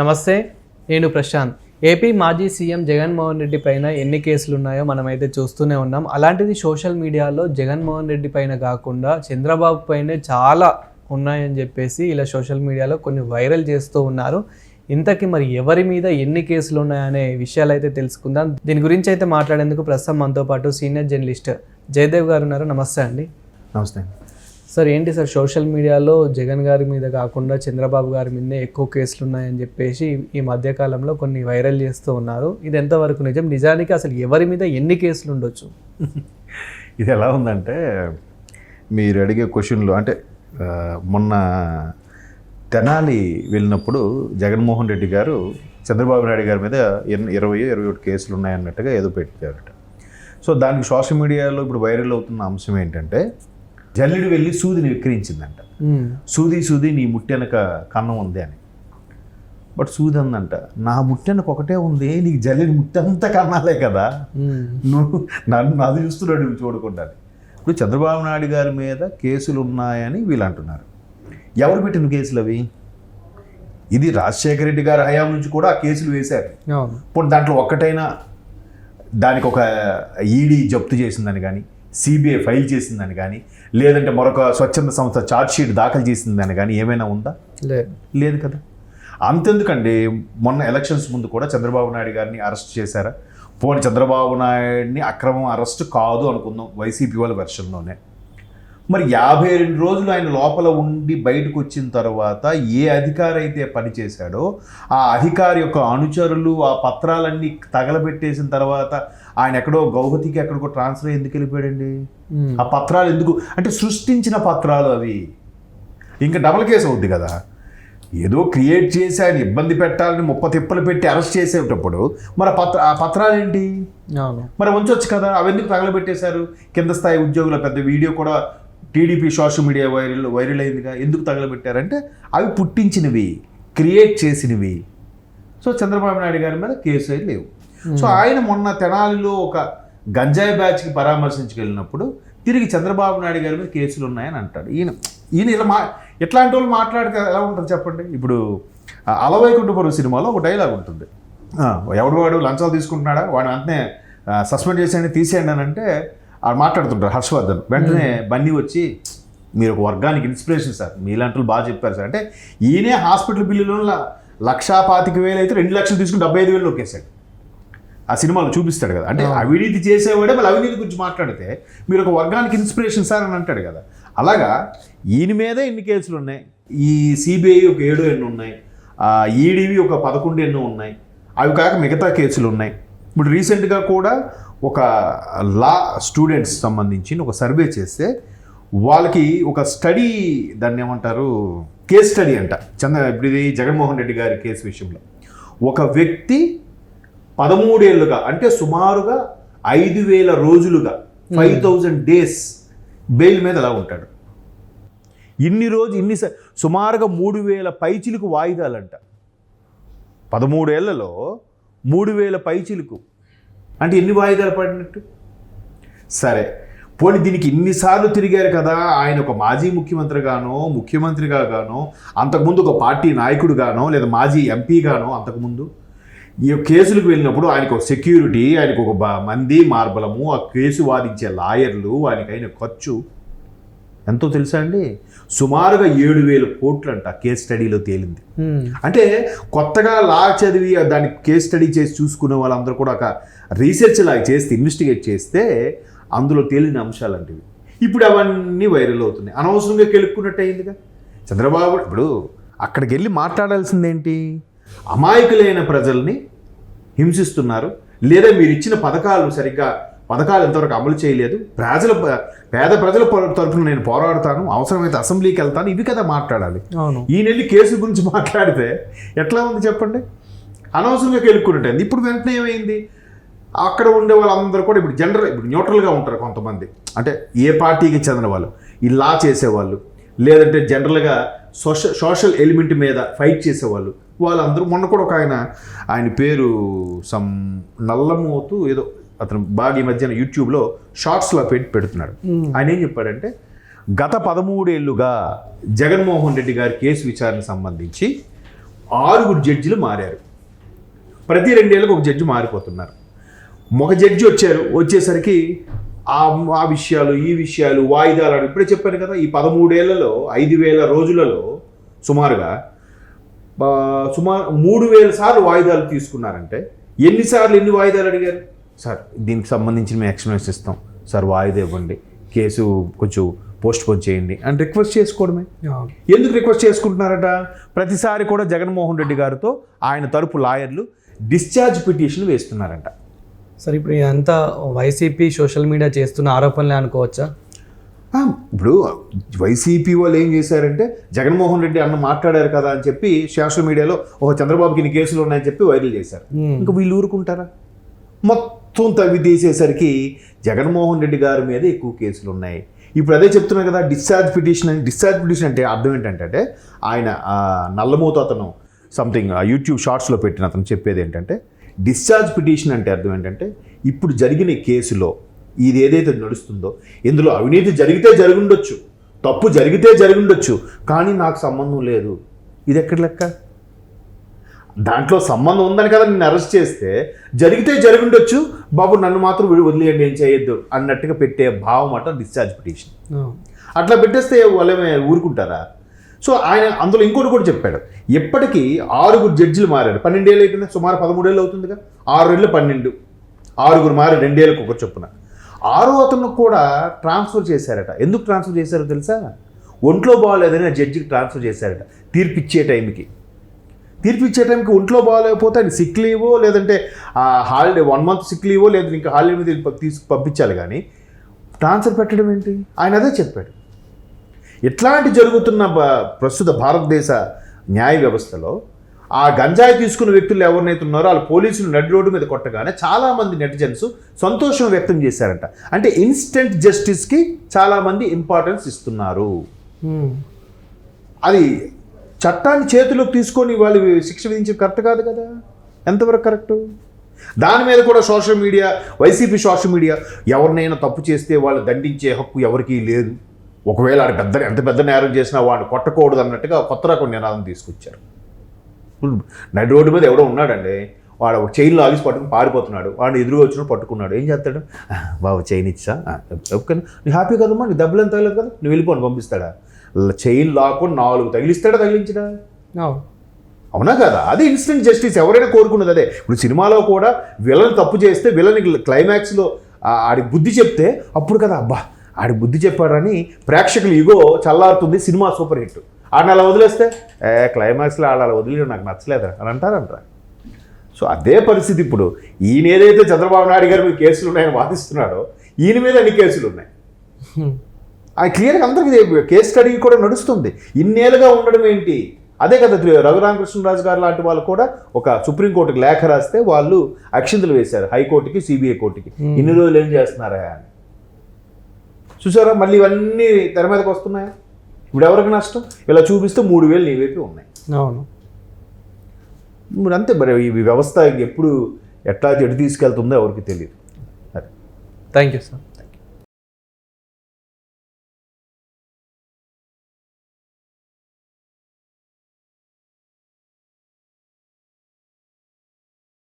నమస్తే, నేను ప్రశాంత్. ఏపీ మాజీ సీఎం జగన్మోహన్ రెడ్డి పైన ఎన్ని కేసులు ఉన్నాయో మనమైతే చూస్తూనే ఉన్నాం. అలాంటిది సోషల్ మీడియాలో జగన్మోహన్ రెడ్డి పైన కాకుండా చంద్రబాబు పైనే చాలా ఉన్నాయని చెప్పేసి ఇలా సోషల్ మీడియాలో కొన్ని వైరల్ చేస్తూ ఉన్నారు. ఇంతకీ మరి ఎవరి మీద ఎన్ని కేసులు ఉన్నాయనే విషయాలు అయితే తెలుసుకుందాం. దీని గురించి అయితే మాట్లాడేందుకు ప్రస్తుతం మనతో పాటు సీనియర్ జర్నలిస్ట్ జయదేవ్ గారు ఉన్నారు. నమస్తే అండి. నమస్తే సార్. ఏంటి సార్, సోషల్ మీడియాలో జగన్ గారి మీద కాకుండా చంద్రబాబు గారి మీదనే ఎక్కువ కేసులు ఉన్నాయని చెప్పేసి ఈ మధ్యకాలంలో కొన్ని వైరల్ చేస్తూ ఉన్నారు. ఇది ఎంతవరకు నిజం? నిజానికి అసలు ఎవరి మీద ఎన్ని కేసులు ఉండొచ్చు? ఇది ఎలా ఉందంటే, మీరు అడిగే క్వశ్చన్లు అంటే మొన్న తెనాలి వెళ్ళినప్పుడు జగన్మోహన్ రెడ్డి గారు చంద్రబాబు నాయుడు గారి మీద 21 కేసులు ఉన్నాయన్నట్టుగా ఏదో పెట్టారట. సో దానికి సోషల్ మీడియాలో ఇప్పుడు వైరల్ అవుతున్న అంశం ఏంటంటే, జల్లెడు వెళ్ళి సూదిని విక్రయించిందంట. సూది నీ ముట్టెనక కన్నం ఉంది అని. బట్ సూది అందంట, నా ముట్టెనక ఒకటే ఉంది, నీకు జల్లెడి ముట్టంతా కన్నాలే కదా, నువ్వు నన్ను అది చూస్తున్నాడు నువ్వు చూడకుండా. ఇప్పుడు చంద్రబాబు నాయుడు గారి మీద కేసులు ఉన్నాయని వీళ్ళు అంటున్నారు. ఎవరు పెట్టిన కేసులు అవి? ఇది రాజశేఖర రెడ్డి గారి హయాం నుంచి కూడా ఆ కేసులు వేశారు. ఇప్పుడు దాంట్లో ఒక్కటైనా దానికి ఒక ఈడీ జప్తు చేసిందని కానీ, సిబిఐ ఫైల్ చేసిందని కానీ, లేదంటే మరొక స్వచ్ఛంద సంస్థ ఛార్జ్షీట్ దాఖలు చేసిందని కానీ ఏమైనా ఉందా? లేదు కదా. అంతెందుకండి, మొన్న ఎలక్షన్స్ ముందు కూడా చంద్రబాబు నాయుడు గారిని అరెస్ట్ చేశారా? పోనీ చంద్రబాబు నాయుడిని అక్రమం అరెస్ట్ కాదు అనుకుందాం వైసీపీ వాళ్ళ వెర్షన్లోనే. మరి 52 రోజులు ఆయన లోపల ఉండి బయటకు వచ్చిన తర్వాత ఏ అధికారి అయితే పనిచేశాడో ఆ అధికారి యొక్క అనుచరులు ఆ పత్రాలన్నీ తగలబెట్టేసిన తర్వాత ఆయన ఎక్కడో గౌహతికి ఎక్కడికో ట్రాన్స్ఫర్ ఎందుకు వెళ్ళిపోయాడండి? ఆ పత్రాలు ఎందుకు అంటే సృష్టించిన పత్రాలు అవి. ఇంకా డబుల్ కేసు అవుద్ది కదా. ఏదో క్రియేట్ చేసి ఆయన ఇబ్బంది పెట్టాలని 30 తిప్పలు పెట్టి అరెస్ట్ చేసేటప్పుడు మరి ఆ పత్రాలు ఏంటి? మరి ఉంచొచ్చు కదా. అవి ఎందుకు తగలబెట్టేశారు? కింద స్థాయి ఉద్యోగుల పెద్ద వీడియో కూడా టీడీపీ సోషల్ మీడియా వైరల్ అయిందిగా. ఎందుకు తగలబెట్టారంటే అవి పుట్టించినవి, క్రియేట్ చేసినవి. సో చంద్రబాబు నాయుడు గారి మీద కేసు అయితే లేవు. సో ఆయన మొన్న తెనాలిలో ఒక గంజాయి బ్యాచ్కి పరామర్శించుకెళ్ళినప్పుడు తిరిగి చంద్రబాబు నాయుడు గారి మీద కేసులు ఉన్నాయని అంటాడు. ఈయన ఇలా ఎట్లాంటి వాళ్ళు మాట్లాడితే ఎలా ఉంటుంది చెప్పండి. ఇప్పుడు అలవైకుంఠపురం సినిమాలో ఒక డైలాగ్ ఉంటుంది, ఎవడు వాడు లంచాలు తీసుకుంటున్నాడా వాడు వెంటనే సస్పెండ్ చేసేయండి తీసేయండి అని అంటే ఆడు మాట్లాడుతుంటారు హర్షవర్ధన్. వెంటనే బన్నీ వచ్చి, మీరు ఒక వర్గానికి ఇన్స్పిరేషన్ సార్, మీలాంటి బాగా చెప్పారు సార్ అంటే, ఈయనే హాస్పిటల్ బిల్లులో 1,25,000 అయితే 2 లక్షలు తీసుకుని 75,000 నొక్కేశాడు. ఆ సినిమాలో చూపిస్తాడు కదా. అంటే అవినీతి చేసేవాడే మళ్ళీ అవినీతి గురించి మాట్లాడితే మీరు ఒక వర్గానికి ఇన్స్పిరేషన్ సార్ అని అంటాడు కదా. అలాగా ఈయన మీదే ఎన్ని కేసులు ఉన్నాయి, ఈ సిబిఐ ఒక 7 ఉన్నాయి, ఈడీవి ఒక 11 ఉన్నాయి, అవి కాక మిగతా కేసులు ఉన్నాయి. ఇప్పుడు రీసెంట్గా కూడా ఒక లా స్టూడెంట్స్ సంబంధించి ఒక సర్వే చేస్తే వాళ్ళకి ఒక స్టడీ, దాన్ని ఏమంటారు, కేస్ స్టడీ అంట. ఇప్పుడు ఇది జగన్మోహన్ రెడ్డి గారి కేసు విషయంలో ఒక వ్యక్తి 13 ఏళ్ళుగా అంటే సుమారుగా 5,000 రోజులుగా 5,000 days బెయిల్ మీద ఎలా ఉంటాడు? సుమారుగా 3,000 పైచిలుకు వాయిదాలంట. 13 ఏళ్లలో 3,000 పైచిలుకు అంటే ఎన్ని వాయిదాలు పడినట్టు? సరే పోనీ దీనికి ఇన్నిసార్లు తిరిగారు కదా. ఆయన ఒక మాజీ ముఖ్యమంత్రిగానో, ముఖ్యమంత్రిగా గానో, అంతకుముందు ఒక పార్టీ నాయకుడుగానో, లేదా మాజీ ఎంపీగానో అంతకుముందు ఈ కేసులకు వెళ్ళినప్పుడు ఆయనకు ఒక సెక్యూరిటీ, ఆయనకు ఒక మంది మార్బలము, ఆ కేసు వాదించే లాయర్లు, ఆయనకైన ఖర్చు ఎంతో తెలుసా అండి? సుమారుగా 7,000 కోట్లు అంట కేస్ స్టడీలో తేలింది. అంటే కొత్తగా లా చదివి దాన్ని కేస్ స్టడీ చేసి చూసుకునే వాళ్ళందరూ కూడా ఒక రీసెర్చ్ లాగా చేస్తే, ఇన్వెస్టిగేట్ చేస్తే అందులో తేలిన అంశాలంటివి. ఇప్పుడు అవన్నీ వైరల్ అవుతున్నాయి. అనవసరంగా కెలుక్కున్నట్టు అయిందిగా. చంద్రబాబు ఇప్పుడు అక్కడికి వెళ్ళి మాట్లాడాల్సిందేంటి? అమాయకులైన ప్రజల్ని హింసిస్తున్నారు, లేదా మీరు ఇచ్చిన పథకాలు ఎంతవరకు అమలు చేయలేదు, పేద ప్రజల తరఫున నేను పోరాడతాను, అవసరమైతే అసెంబ్లీకి వెళ్తాను, ఇవి కదా మాట్లాడాలి. ఈయన వెళ్ళి కేసు గురించి మాట్లాడితే ఎట్లా ఉంది చెప్పండి? అనవసరంగా కెలుక్కున్నట్టు. ఇప్పుడు వెంటనే ఏమైంది, అక్కడ ఉండే వాళ్ళందరూ కూడా ఇప్పుడు న్యూట్రల్గా ఉంటారు కొంతమంది, అంటే ఏ పార్టీకి చెందిన వాళ్ళు, ఈ లా చేసేవాళ్ళు, లేదంటే జనరల్గా సోషల్ ఎలిమెంట్ మీద ఫైట్ చేసేవాళ్ళు, వాళ్ళందరూ. మొన్న కూడా ఒక ఆయన పేరు నల్లమోతు ఏదో, అతను బాగా ఈ మధ్యన యూట్యూబ్లో షార్ట్స్లో పెడుతున్నాడు. ఆయన ఏం చెప్పాడంటే, గత 13 ఏళ్లుగా జగన్మోహన్ రెడ్డి గారి కేసు విచారణ సంబంధించి 6 జడ్జిలు మారారు. ప్రతి 2 ఏళ్ళకి ఒక జడ్జి మారిపోతున్నారు. ఒక జడ్జి వచ్చేసరికి ఆ విషయాలు ఈ విషయాలు వాయిదాలు ఇప్పుడే చెప్పాను కదా, ఈ 13 ఏళ్లలో 5,000 రోజులలో సుమారు 3,000 సార్లు వాయిదాలు తీసుకున్నారంటే ఎన్ని వాయిదాలు అడిగారు? సార్ దీనికి సంబంధించి మేము ఎక్స్ప్లెనేషన్ ఇస్తాం, సార్ వాయిదా ఇవ్వండి, కేసు కొంచెం పోస్ట్ పోన్ చేయండి అని రిక్వెస్ట్ చేసుకోవడమే. ఎందుకు రిక్వెస్ట్ చేసుకుంటున్నారట? ప్రతిసారి కూడా జగన్మోహన్ రెడ్డి గారితో ఆయన తరపు లాయర్లు డిశ్చార్జ్ పిటిషన్ వేస్తున్నారంట. సార్ ఇప్పుడు ఇదంతా వైసీపీ సోషల్ మీడియా చేస్తున్న ఆరోపణలే అనుకోవచ్చా? ఇప్పుడు వైసీపీ వాళ్ళు ఏం చేశారంటే జగన్మోహన్ రెడ్డి అన్న మాట్లాడారు కదా అని చెప్పి సోషల్ మీడియాలో చంద్రబాబుకి ఇన్ని కేసులు ఉన్నాయని చెప్పి వైరల్ చేశారు. ఇంకా వీళ్ళు ఊరుకుంటారా? మొత్తం తవ్వి తీసేసరికి జగన్మోహన్ రెడ్డి గారి మీద ఎక్కువ కేసులు ఉన్నాయి. ఇప్పుడు అదే చెప్తున్నారు కదా డిశ్చార్జ్ పిటిషన్ అని. డిశ్చార్జ్ పిటిషన్ అంటే అర్థం ఏంటంటే ఆయన నల్లమూత అతను సంథింగ్ యూట్యూబ్ షార్ట్స్లో పెట్టిన అతను చెప్పేది ఏంటంటే డిశ్చార్జ్ పిటిషన్ అంటే అర్థం ఏంటంటే ఇప్పుడు జరిగిన కేసులో ఇది ఏదైతే నడుస్తుందో ఇందులో అవినీతి జరిగితే జరుగుండొచ్చు, తప్పు జరిగితే జరుగుండొచ్చు, కానీ నాకు సంబంధం లేదు. ఇది ఎక్కడ లెక్క? దాంట్లో సంబంధం ఉందని కదా నిన్ను అరెస్ట్ చేస్తే జరిగితే జరుగుండొచ్చు, బాబు నన్ను మాత్రం వదిలేయండి ఏం చేయొద్దు అన్నట్టుగా పెట్టే భావం అట డిశ్చార్జ్ పిటిషన్. అట్లా పెట్టేస్తే వాళ్ళేమే ఊరుకుంటారా? సో ఆయన అందులో ఇంకోటి కూడా చెప్పాడు, ఎప్పటికీ 6 జడ్జిలు మారారు. 12 ఏళ్ళు అయిపోయింది, సుమారు 13 ఏళ్ళు అవుతుందిగా. 6 ఏళ్ళు 12, 6 మారి 2 ఏళ్ళకి ఒక చొప్పున 6వ అతను కూడా ట్రాన్స్ఫర్ చేశారట. ఎందుకు ట్రాన్స్ఫర్ చేశారో తెలుసా? ఒంట్లో బాగాలేదని జడ్జికి ట్రాన్స్ఫర్ చేశారట. తీర్పిచ్చే టైంకి ఒంట్లో బాగాలేకపోతే ఆయన సిక్ లీవో లేదంటే హాలిడే 1 మంత్ సిక్ లీవో లేదా ఇంకా హాలిడే మీద పంపించాలి, కానీ ట్రాన్స్ఫర్ పెట్టడం ఏంటి? ఆయన అదే చెప్పాడు. ఇట్లాంటి జరుగుతున్న ప్రస్తుత భారతదేశ న్యాయ వ్యవస్థలో ఆ గంజాయి తీసుకున్న వ్యక్తులు ఎవరినైతే ఉన్నారో వాళ్ళు పోలీసులు నడి రోడ్డు మీద కొట్టగానే చాలామంది నెటిజన్స్ సంతోషం వ్యక్తం చేశారంట. అంటే ఇన్స్టెంట్ జస్టిస్కి చాలామంది ఇంపార్టెన్స్ ఇస్తున్నారు. అది చట్టాన్ని చేతిలోకి తీసుకొని వాళ్ళు శిక్ష విధించేది కరెక్ట్ కాదు కదా. ఎంతవరకు కరెక్టు? దాని మీద కూడా social media, YCP social media ఎవరినైనా తప్పు చేస్తే వాళ్ళు దండించే హక్కు ఎవరికీ లేదు, ఒకవేళ ఆడు ఎంత పెద్ద నేరం చేసినా వాడిని కొట్టకూడదు అన్నట్టుగా కొత్త రకం నినాదం తీసుకొచ్చారు. నడి రోడ్డు మీద ఎవడో ఉన్నాడండి, వాడు చైన్లో ఆగిసి పట్టుకుని పారిపోతున్నాడు, వాడిని ఎదురుగా వచ్చినప్పుడు పట్టుకున్నాడు. ఏం చేస్తాడు? బాబు చైన్ ఇచ్చా, ఓకే నీ హ్యాపీ కదమ్మా, నీ దెబ్బలు ఎంత తగలేదు కదా, నువ్వు వెళ్ళిపోని పంపిస్తాడా? చైన్ లాక్కొని 4 తగిలిస్తాడా? తగిలించడా? అవునా కదా? అది ఇన్స్టెంట్ జస్టిస్ ఎవరైనా కోరుకున్నది అదే. ఇప్పుడు సినిమాలో కూడా విలన్ తప్పు చేస్తే విలన్ క్లైమాక్స్లో ఆడికి బుద్ధి చెప్తే అప్పుడు కదా అబ్బా ఆడి బుద్ధి చెప్పాడని ప్రేక్షకులు ఇగో చల్లారుతుంది, సినిమా సూపర్ హిట్. ఆడిని అలా వదిలేస్తే క్లైమాక్స్లో అలా వదిలేయడం నాకు నచ్చలేదా అని అంటారంటారా? సో అదే పరిస్థితి ఇప్పుడు. ఈయన ఏదైతే చంద్రబాబు నాయుడు గారి మీద కేసులు ఉన్నాయని వాదిస్తున్నాడో ఈయన మీద అన్ని కేసులు ఉన్నాయి. ఆయన క్లియర్గా అందరికీ కేసు స్టడీ కూడా నడుస్తుంది. ఇన్నేళ్ళుగా ఉండడం ఏంటి? అదే కదా రఘురామకృష్ణరాజు గారు లాంటి వాళ్ళు కూడా ఒక సుప్రీంకోర్టుకి లేఖ రాస్తే వాళ్ళు అక్షింతలు వేశారు, హైకోర్టుకి సిబిఐ కోర్టుకి. ఇన్ని రోజులు ఏం చేస్తున్నారా అని చూసారా? మళ్ళీ ఇవన్నీ తెర మీదకి వస్తున్నాయా? ఇప్పుడు ఎవరికి నష్టం? ఇలా చూపిస్తే 3,000 నీ వైపు ఉన్నాయి. అవును, ఇప్పుడు అంతే. మరి ఈ వ్యవస్థ ఎప్పుడు ఎట్లా చెడు తీసుకెళ్తుందో ఎవరికి తెలియదు. Thank you sir.